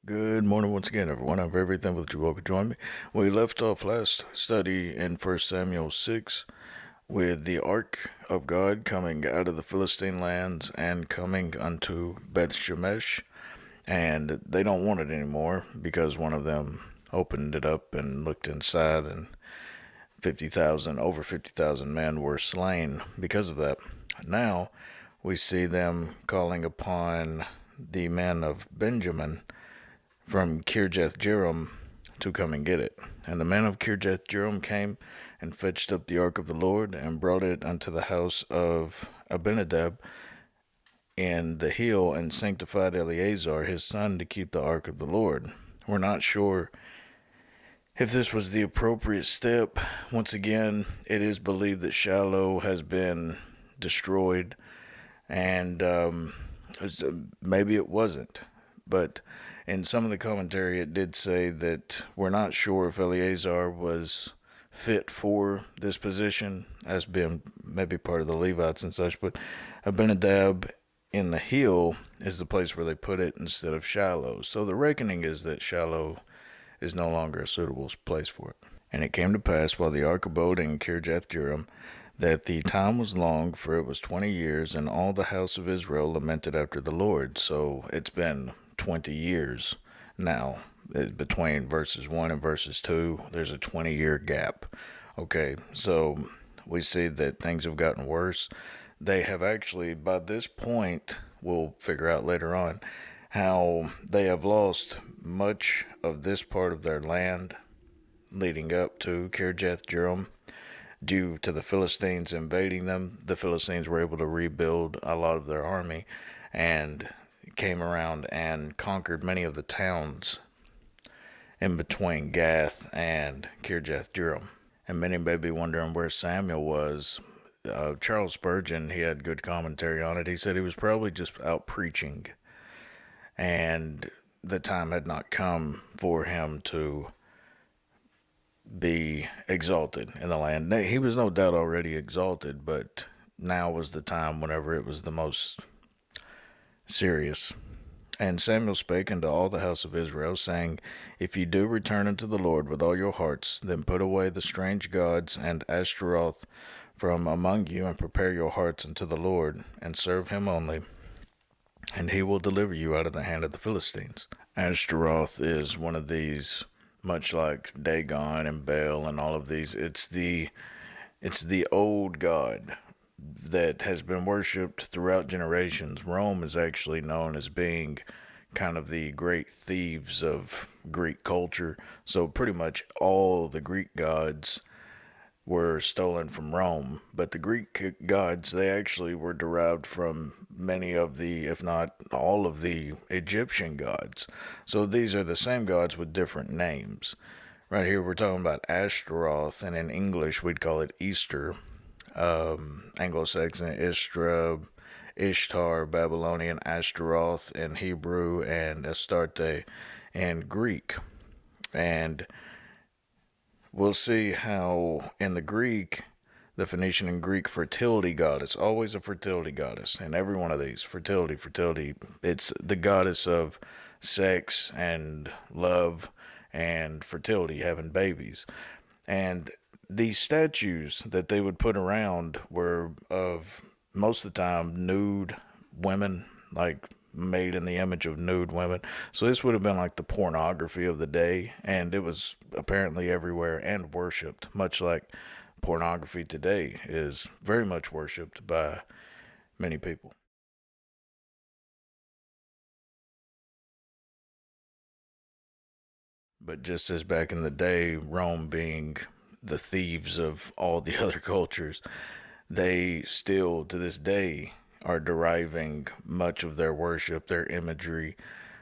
Good morning once again, everyone. I'm very thankful that you all could join me. We left off last study in 1 Samuel 6 with the ark of God coming out of the Philistine lands and coming unto Beth Shemesh. And they don't want it anymore because one of them opened it up and looked inside, and over 50,000 men were slain because of that. Now we see them calling upon the men of Benjamin from Kirjath Jearim to come and get it. And the men of Kirjath Jearim came and fetched up the ark of the Lord and brought it unto the house of Abinadab in the hill, and sanctified Eleazar his son to keep the ark of the Lord. We're not sure if this was the appropriate step. Once again, it is believed that Shiloh has been destroyed, and maybe it wasn't. But in some of the commentary, it did say that we're not sure if Eleazar was fit for this position, as being maybe part of the Levites and such. But Abinadab in the hill is the place where they put it instead of Shiloh. So the reckoning is that Shiloh is no longer a suitable place for it. And it came to pass, while the ark abode in Kirjath Jearim, that the time was long, for it was 20 years, and all the house of Israel lamented after the Lord. So it's been 20 years now. Between verses 1 and verses 2, there's a 20-year gap. Okay, so we see that things have gotten worse. They have actually, by this point, we'll figure out later on, how they have lost much of this part of their land leading up to Kirjath Jearim. Due to the Philistines invading them, the Philistines were able to rebuild a lot of their army and came around and conquered many of the towns in between Gath and Kirjath Jearim. And many may be wondering where Samuel was. Charles Spurgeon, he had good commentary on it. He said he was probably just out preaching, and the time had not come for him to be exalted in the land. He was no doubt already exalted, but now was the time whenever it was the most serious. And Samuel spake unto all the house of Israel, saying, If ye do return unto the Lord with all your hearts, then put away the strange gods and Ashtaroth from among you, and prepare your hearts unto the Lord, and serve him only, and he will deliver you out of the hand of the Philistines. Ashtaroth is one of these, much like Dagon and Baal and all of these. It's the old god that has been worshipped throughout generations. Rome is actually known as being kind of the great thieves of Greek culture. So pretty much all the Greek gods were stolen from Rome, but the Greek gods, they actually were derived from many of the, if not all of the Egyptian gods. So these are the same gods with different names. Right here we're talking about Ashtaroth, and in English we'd call it Easter. Anglo-Saxon Ishtar, Babylonian Ashtaroth in Hebrew, and Astarte in Greek. And we'll see how in the Greek, the Phoenician and Greek fertility goddess, always a fertility goddess. In every one of these, fertility, it's the goddess of sex and love and fertility, having babies. And these statues that they would put around were of, most of the time, nude women, like made in the image of nude women. So this would have been like the pornography of the day, and it was apparently everywhere and worshipped, much like pornography today is very much worshipped by many people. But just as back in the day, Rome being the thieves of all the other cultures, they still to this day are deriving much of their worship, their imagery,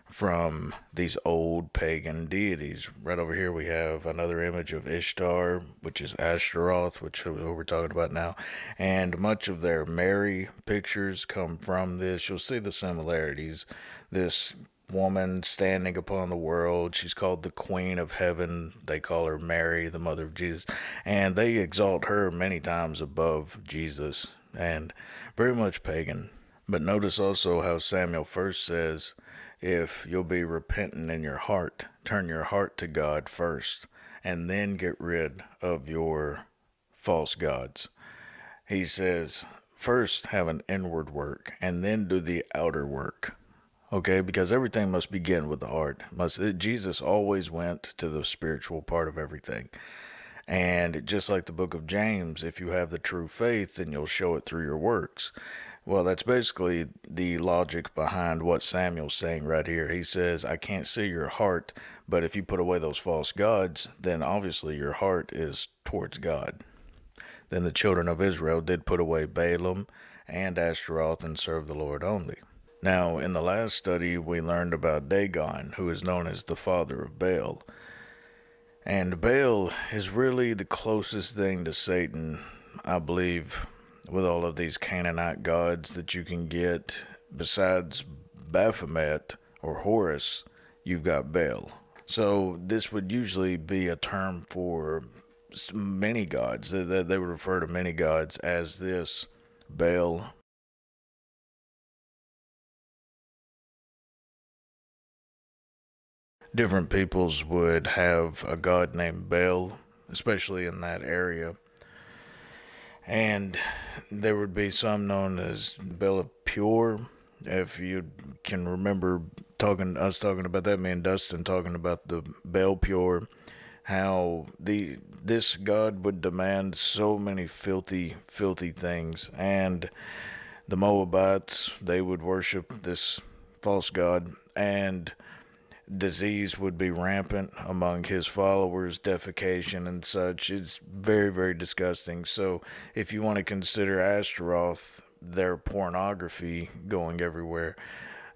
from these old pagan deities. Right over here we have another image of Ishtar, which is Ashtaroth, which is what we're talking about now. And much of their Mary pictures come from this. You'll see the similarities. This woman standing upon the world, she's called the Queen of Heaven. They call her Mary, the mother of Jesus. And they exalt her many times above Jesus. And very much pagan. But notice also how Samuel first says, if you'll be repentant in your heart, turn your heart to God first, and then get rid of your false gods. He says, first have an inward work, and then do the outer work. Okay, because everything must begin with the heart. Jesus always went to the spiritual part of everything. And just like the book of James, if you have the true faith, then you'll show it through your works. Well, that's basically the logic behind what Samuel's saying right here. He says, I can't see your heart, but if you put away those false gods, then obviously your heart is towards God. Then the children of Israel did put away Balaam and Ashtaroth and serve the Lord only. Now, in the last study, we learned about Dagon, who is known as the father of Baal. And Baal is really the closest thing to Satan, I believe, with all of these Canaanite gods that you can get. Besides Baphomet or Horus, you've got Baal. So this would usually be a term for many gods. They would refer to many gods as this Baal. Different peoples would have a god named Baal, especially in that area. And there would be some known as Baal of Pure. If you can remember talking about that, me and Dustin talking about the Baal Pure, how this god would demand so many filthy things, and the Moabites, they would worship this false god, and disease would be rampant among his followers, defecation and such. It's very disgusting. So if you want to consider Ashtaroth, their pornography going everywhere,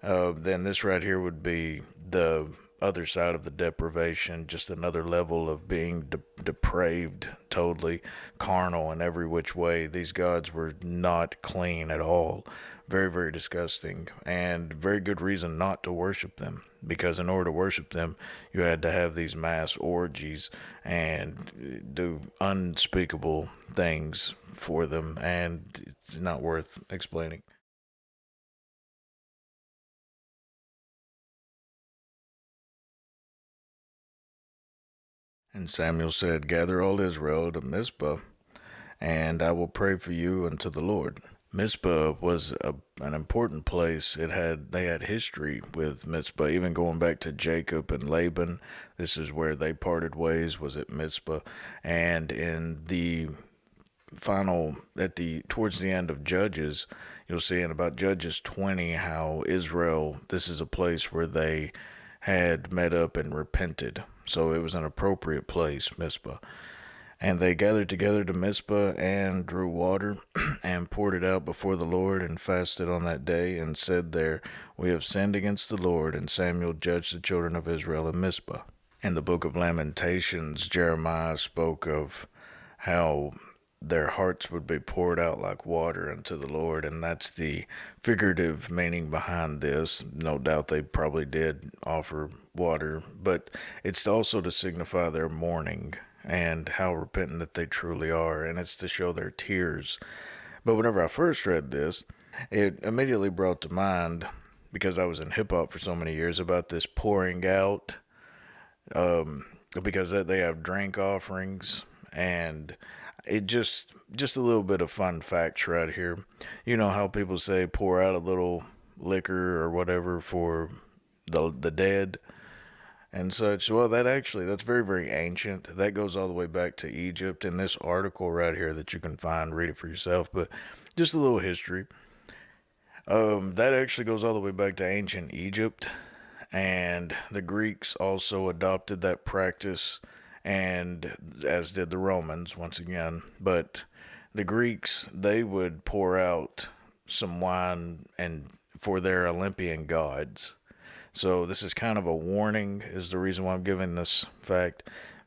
then this right here would be the other side of the deprivation, just another level of being depraved, totally carnal in every which way. These gods were not clean at all. Very disgusting, and very good reason not to worship them, because in order to worship them, you had to have these mass orgies and do unspeakable things for them, and it's not worth explaining. And Samuel said, gather all Israel to Mizpah, and I will pray for you unto the Lord. Mizpah was an important place. They had history with Mizpah, even going back to Jacob and Laban. This is where they parted ways, was at Mizpah. And in the towards the end of Judges, you'll see in about Judges 20 how Israel, this is a place where they had met up and repented. So it was an appropriate place, Mizpah. And they gathered together to Mizpah and drew water and poured it out before the Lord and fasted on that day and said there, we have sinned against the Lord. And Samuel judged the children of Israel in Mizpah. In the book of Lamentations, Jeremiah spoke of how their hearts would be poured out like water unto the Lord, and that's the figurative meaning behind this. No doubt they probably did offer water, but it's also to signify their mourning and how repentant that they truly are, and it's to show their tears. But whenever I first read this, it immediately brought to mind, because I was in hip hop for so many years, about this pouring out, because they have drink offerings, and it just a little bit of fun facts right here. You know how people say pour out a little liquor or whatever for the dead and such. Well, that's very ancient. That goes all the way back to Egypt. In this article right here that you can find, read it for yourself. But just a little history. That actually goes all the way back to ancient Egypt, and the Greeks also adopted that practice, and as did the Romans once again. But the Greeks, they would pour out some wine and for their Olympian gods. So this is kind of a warning, is the reason why I'm giving this fact,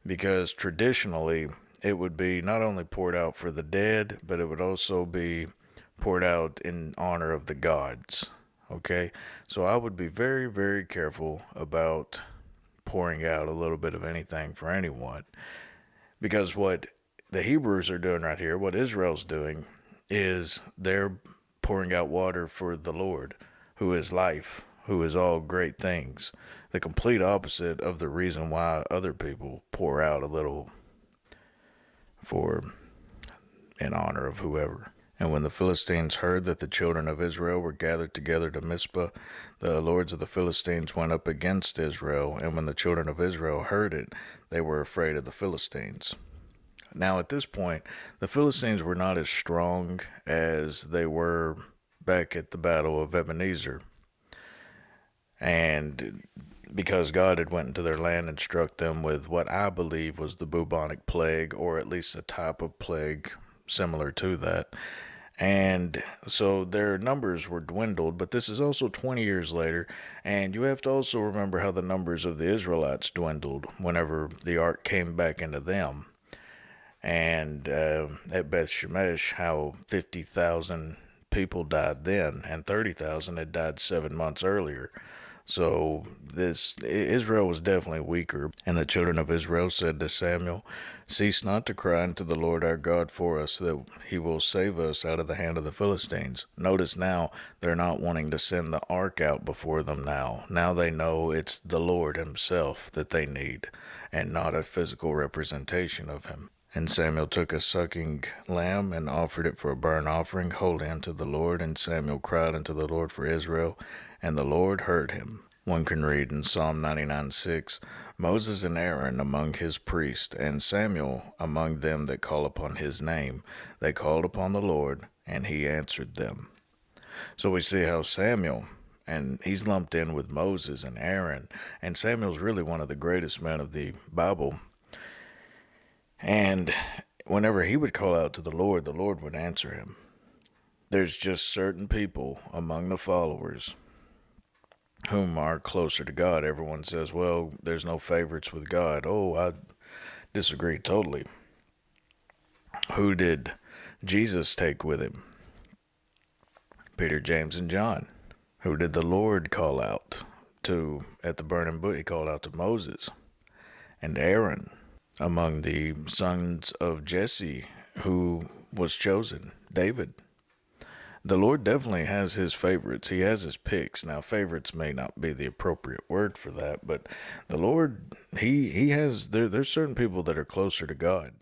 because traditionally it would be not only poured out for the dead, but it would also be poured out in honor of the gods. Okay, so I would be very careful about pouring out a little bit of anything for anyone, because what the Hebrews are doing right here, what Israel's doing, is they're pouring out water for the Lord, who is life, who is all great things. The complete opposite of the reason why other people pour out a little for in honor of whoever. And when the Philistines heard that the children of Israel were gathered together to Mizpah, the lords of the Philistines went up against Israel. And when the children of Israel heard it, they were afraid of the Philistines. Now, at this point, the Philistines were not as strong as they were back at the Battle of Ebenezer. And because God had went into their land and struck them with what I believe was the bubonic plague, or at least a type of plague similar to that. And so their numbers were dwindled, but this is also 20 years later, and you have to also remember how the numbers of the Israelites dwindled whenever the ark came back into them. And at Beth Shemesh, how 50,000 people died then, and 30,000 had died 7 months earlier. So Israel was definitely weaker. And the children of Israel said to Samuel, "Cease not to cry unto the Lord our God for us, that he will save us out of the hand of the Philistines." Notice now, they're not wanting to send the ark out before them now. Now they know it's the Lord himself that they need, and not a physical representation of him. And Samuel took a sucking lamb and offered it for a burnt offering holy unto the Lord. And Samuel cried unto the Lord for Israel, and the Lord heard him. One can read in Psalm 99:6, Moses and Aaron among his priests, and Samuel among them that call upon his name. They called upon the Lord, and he answered them. So we see how Samuel, and he's lumped in with Moses and Aaron, and Samuel's really one of the greatest men of the Bible. And whenever he would call out to the Lord would answer him. There's just certain people among the followers whom are closer to God. Everyone says, well, there's no favorites with God. Oh, I disagree totally. Who did Jesus take with him? Peter, James, and John. Who did the Lord call out to at the burning bush? He called out to Moses and Aaron. Among the sons of Jesse, who was chosen, David. The Lord definitely has his favorites. He has his picks. Now, favorites may not be the appropriate word for that, but the Lord, he has, there's certain people that are closer to God.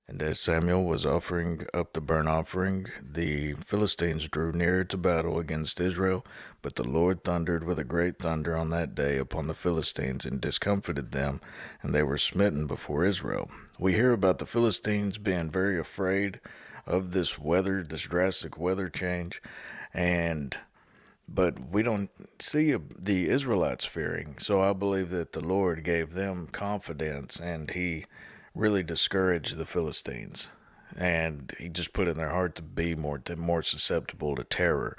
And as Samuel was offering up the burnt offering, the Philistines drew near to battle against Israel, but the Lord thundered with a great thunder on that day upon the Philistines and discomfited them, and they were smitten before Israel. We hear about the Philistines being very afraid of this weather, this drastic weather change, but we don't see the Israelites fearing. So I believe that the Lord gave them confidence, and he really discouraged the Philistines, and he just put in their heart to be more susceptible to terror.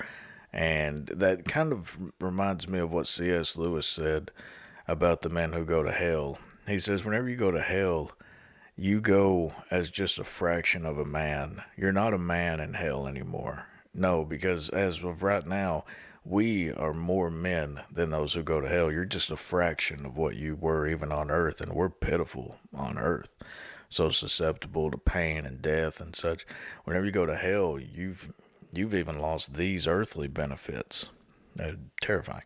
And that kind of reminds me of what C.S. Lewis said about the men who go to hell. He says, whenever you go to hell, you go as just a fraction of a man. You're not a man in hell anymore. No, because as of right now, we are more men than those who go to hell. You're just a fraction of what you were even on earth, and we're pitiful on earth, so susceptible to pain and death and such. Whenever you go to hell, you've even lost these earthly benefits. Terrifying.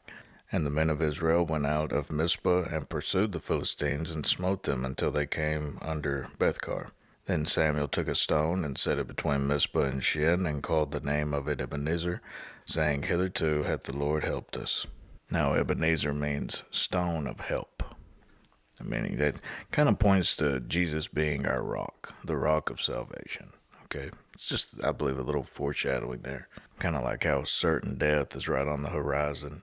And the men of Israel went out of Mizpah and pursued the Philistines and smote them until they came under Bethkar. Then Samuel took a stone and set it between Mizpah and Shin, and called the name of it Ebenezer, saying, Hitherto hath the Lord helped us. Now Ebenezer means stone of help. Meaning that kind of points to Jesus being our rock, the rock of salvation. Okay, it's just, I believe, a little foreshadowing there. Kind of like how certain death is right on the horizon,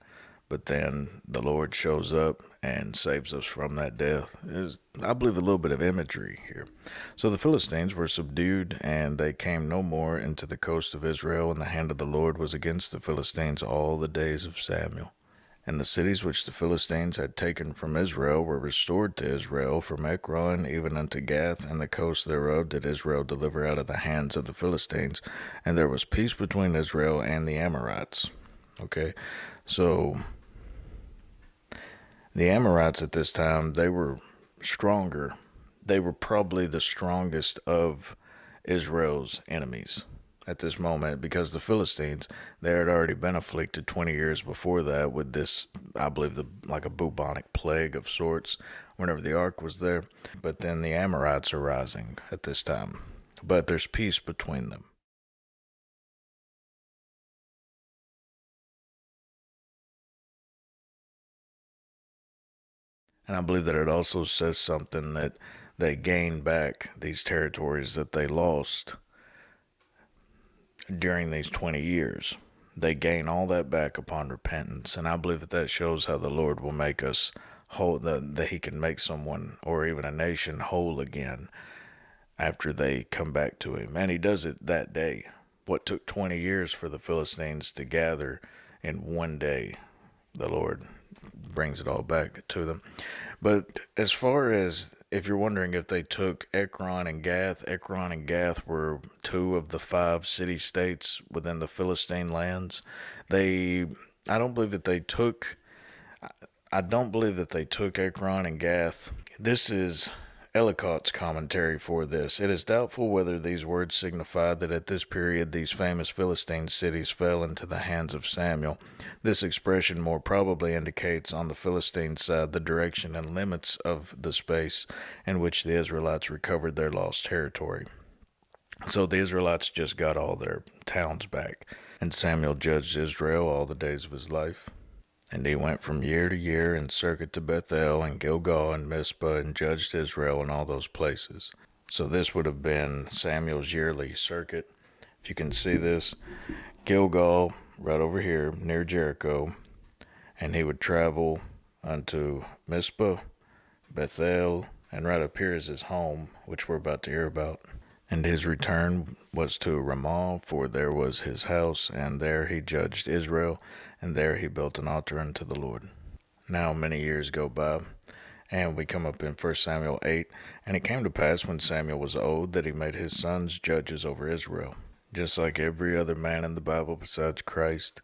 but then the Lord shows up and saves us from that death. There's, I believe, a little bit of imagery here. So the Philistines were subdued, and they came no more into the coast of Israel, and the hand of the Lord was against the Philistines all the days of Samuel. And the cities which the Philistines had taken from Israel were restored to Israel, from Ekron even unto Gath, and the coast thereof did Israel deliver out of the hands of the Philistines. And there was peace between Israel and the Amorites. Okay, so the Amorites at this time, they were stronger. They were probably the strongest of Israel's enemies at this moment, because the Philistines, they had already been afflicted 20 years before that with this, I believe, like a bubonic plague of sorts whenever the ark was there. But then the Amorites are rising at this time. But there's peace between them. And I believe that it also says something that they gained back these territories that they lost during these 20 years. They gain all that back upon repentance. And I believe that that shows how the Lord will make us whole, that He can make someone or even a nation whole again after they come back to Him. And He does it that day. What took 20 years for the Philistines to gather in one day, the Lord brings it all back to them. But as far as, if you're wondering if they took Ekron and Gath were two of the five city states within the Philistine lands. They, I don't believe that they took, I don't believe that they took Ekron and Gath. This is Ellicott's commentary for this. It is doubtful whether these words signify that at this period these famous Philistine cities fell into the hands of Samuel. This expression more probably indicates on the Philistine side the direction and limits of the space in which the Israelites recovered their lost territory. So the Israelites just got all their towns back. And Samuel judged Israel all the days of his life. And he went from year to year in circuit to Bethel and Gilgal and Mizpah and judged Israel in all those places. So this would have been Samuel's yearly circuit. If you can see this, Gilgal, right over here near Jericho, and he would travel unto Mizpah, Bethel, and right up here is his home, which we're about to hear about. And his return was to Ramah, for there was his house, and there he judged Israel, and there he built an altar unto the Lord. Now many years go by, and we come up in 1 Samuel 8, and it came to pass when Samuel was old that he made his sons judges over Israel. Just like every other man in the Bible besides Christ,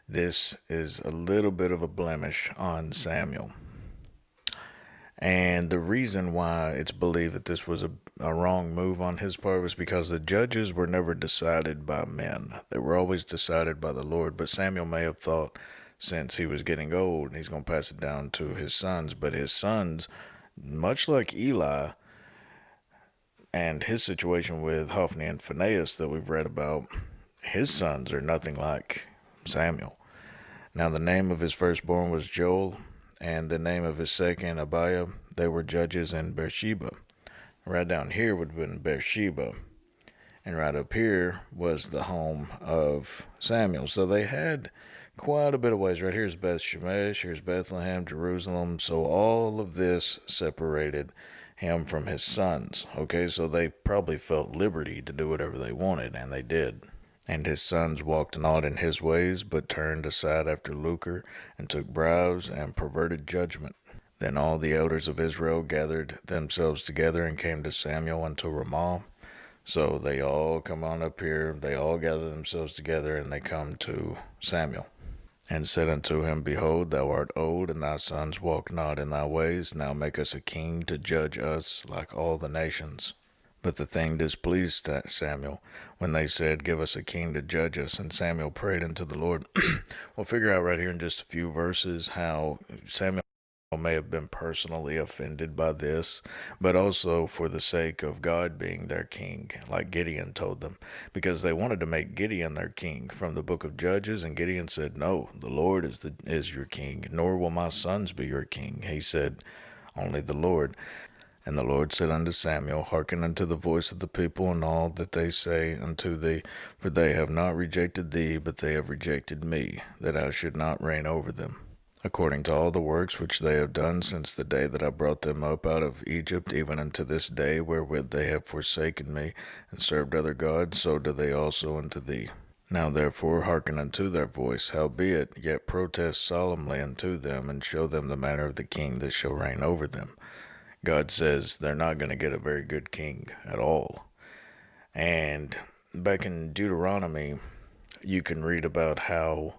this is a little bit of a blemish on Samuel. And the reason why it's believed that this was a wrong move on his part was because the judges were never decided by men. They were always decided by the Lord. But Samuel may have thought, since he was getting old, he's going to pass it down to his sons. But his sons, much like Eli and his situation with Hophni and Phinehas that we've read about, his sons are nothing like Samuel. Now the name of his firstborn was Joel, and the name of his second, Abiah. They were judges in Beersheba. Right down here would have been Beersheba, and right up here was the home of Samuel. So they had quite a bit of ways. Right here's Beth Shemesh, here's Bethlehem, Jerusalem. So all of this separated him from his sons. Okay, so they probably felt liberty to do whatever they wanted, and they did. And his sons walked not in his ways, but turned aside after lucre, and took bribes, and perverted judgment. Then all the elders of Israel gathered themselves together, and came to Samuel unto Ramah. So they all come on up here, they all gather themselves together, and they come to Samuel. And said unto him, Behold, thou art old, and thy sons walk not in thy ways. Now make us a king to judge us like all the nations. But the thing displeased Samuel when they said, Give us a king to judge us. And Samuel prayed unto the Lord. We'll figure out right here in just a few verses how Samuel may have been personally offended by this, but also for the sake of God being their king, like Gideon told them, because they wanted to make Gideon their king from the book of Judges, and Gideon said, No, the Lord is your king, nor will my sons be your king. He said, Only the Lord. And the Lord said unto Samuel, Hearken unto the voice of the people, and all that they say unto thee, for they have not rejected thee, but they have rejected me, that I should not reign over them. According to all the works which they have done since the day that I brought them up out of Egypt, even unto this day, wherewith they have forsaken me, and served other gods, so do they also unto thee. Now therefore hearken unto their voice, howbeit yet protest solemnly unto them, and show them the manner of the king that shall reign over them. God says they're not going to get a very good king at all. And back in Deuteronomy, you can read about how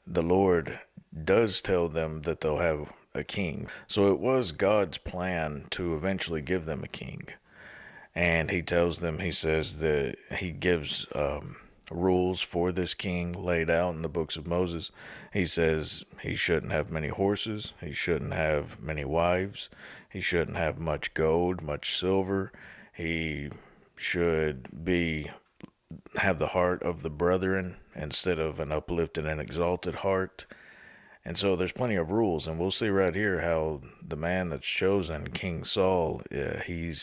the Lord does tell them that they'll have a king. So it was God's plan to eventually give them a king. And he tells them, he says that he gives rules for this king laid out in the books of Moses. He says he shouldn't have many horses, he shouldn't have many wives, he shouldn't have much gold, much silver. He should be have the heart of the brethren instead of an uplifted and exalted heart. And so there's plenty of rules, and we'll see right here how the man that's chosen, King Saul, he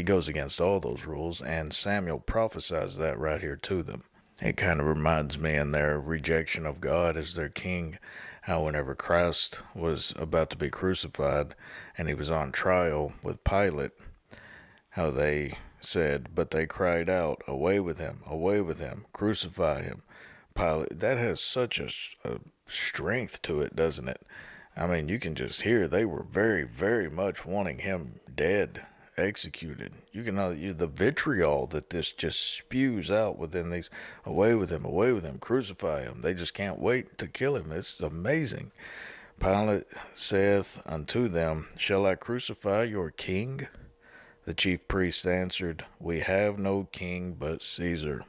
goes against all those rules, and Samuel prophesies that right here to them. It kind of reminds me in their rejection of God as their king, how whenever Christ was about to be crucified and he was on trial with Pilate, how they said, but they cried out, away with him, crucify him. Pilate, that has such a strength to it, doesn't it? I mean, you can just hear they were very, very much wanting him dead, executed. You can know the vitriol that this just spews out within these, away with him, crucify him. They just can't wait to kill him. It's amazing. Pilate saith unto them, shall I crucify your king? The chief priests answered, we have no king but Caesar.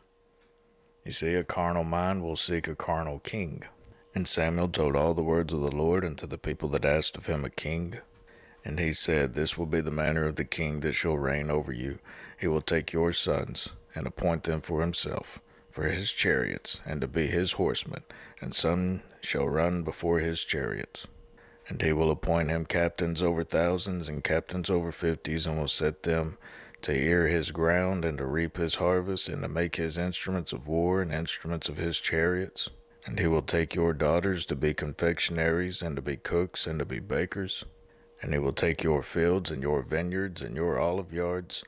You see, a carnal mind will seek a carnal king. And Samuel told all the words of the Lord unto the people that asked of him a king. And he said, this will be the manner of the king that shall reign over you. He will take your sons, and appoint them for himself, for his chariots, and to be his horsemen, and some shall run before his chariots. And he will appoint him captains over thousands, and captains over fifties, and will set them to ear his ground, and to reap his harvest, and to make his instruments of war, and instruments of his chariots. And he will take your daughters to be confectionaries, and to be cooks, and to be bakers. And he will take your fields, and your vineyards, and your olive yards,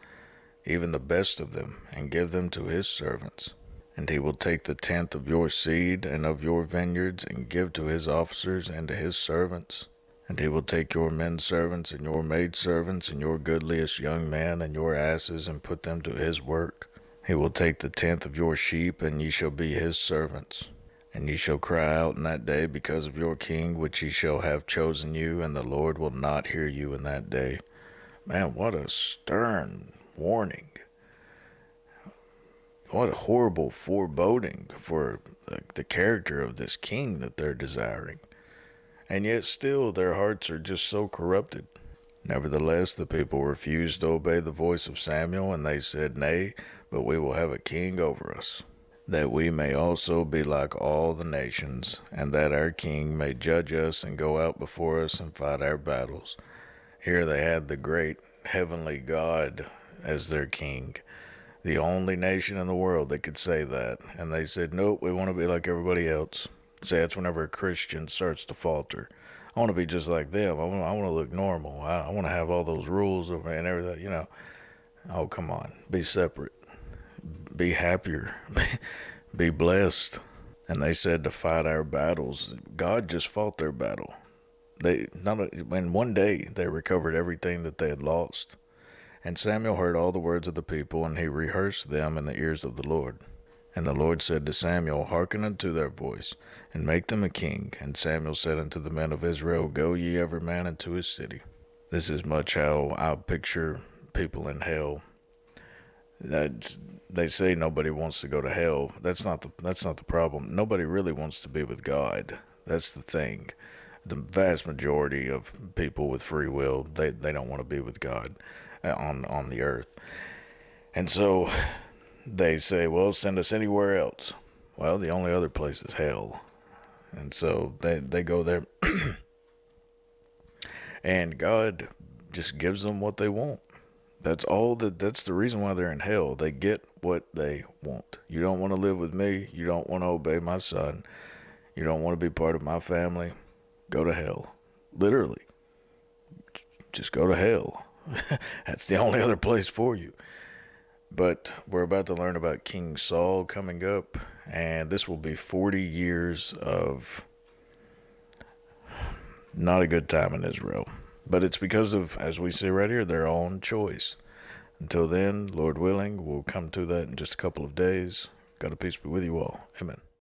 even the best of them, and give them to his servants. And he will take the tenth of your seed, and of your vineyards, and give to his officers, and to his servants. And he will take your men servants, and your maid servants, and your goodliest young men, and your asses, and put them to his work. He will take the tenth of your sheep, and ye shall be his servants. And ye shall cry out in that day because of your king, which he shall have chosen you, and the Lord will not hear you in that day. Man, what a stern warning. What a horrible foreboding for the character of this king that they're desiring. And yet still their hearts are just so corrupted. Nevertheless, the people refused to obey the voice of Samuel, and they said, nay, but we will have a king over us, that we may also be like all the nations, and that our king may judge us and go out before us and fight our battles. Here they had the great heavenly God as their king, the only nation in the world that could say that. And they said, nope, we want to be like everybody else. See, that's whenever a Christian starts to falter. I want to be just like them. I want to look normal. I want to have all those rules and everything, Oh, come on. Be separate. Be happier. Be blessed. And they said to fight our battles. God just fought their battle. In one day, they recovered everything that they had lost. And Samuel heard all the words of the people, and he rehearsed them in the ears of the Lord. And the Lord said to Samuel, hearken unto their voice, and make them a king. And Samuel said unto the men of Israel, go ye every man into his city. This is much how I picture people in hell. They say nobody wants to go to hell. That's not the problem. Nobody really wants to be with God. That's the thing. The vast majority of people with free will, they don't want to be with God on the earth. And so they say, well, send us anywhere else. Well, the only other place is hell. And so they go there. And God just gives them what they want. That's the reason why they're in hell. They get what they want. You don't want to live with me. You don't want to obey my son. You don't want to be part of my family. Go to hell. Literally. Just go to hell. That's the only other place for you. But we're about to learn about King Saul coming up, and this will be 40 years of not a good time in Israel. But it's because of, as we see right here, their own choice. Until then, Lord willing, we'll come to that in just a couple of days. God of peace be with you all. Amen.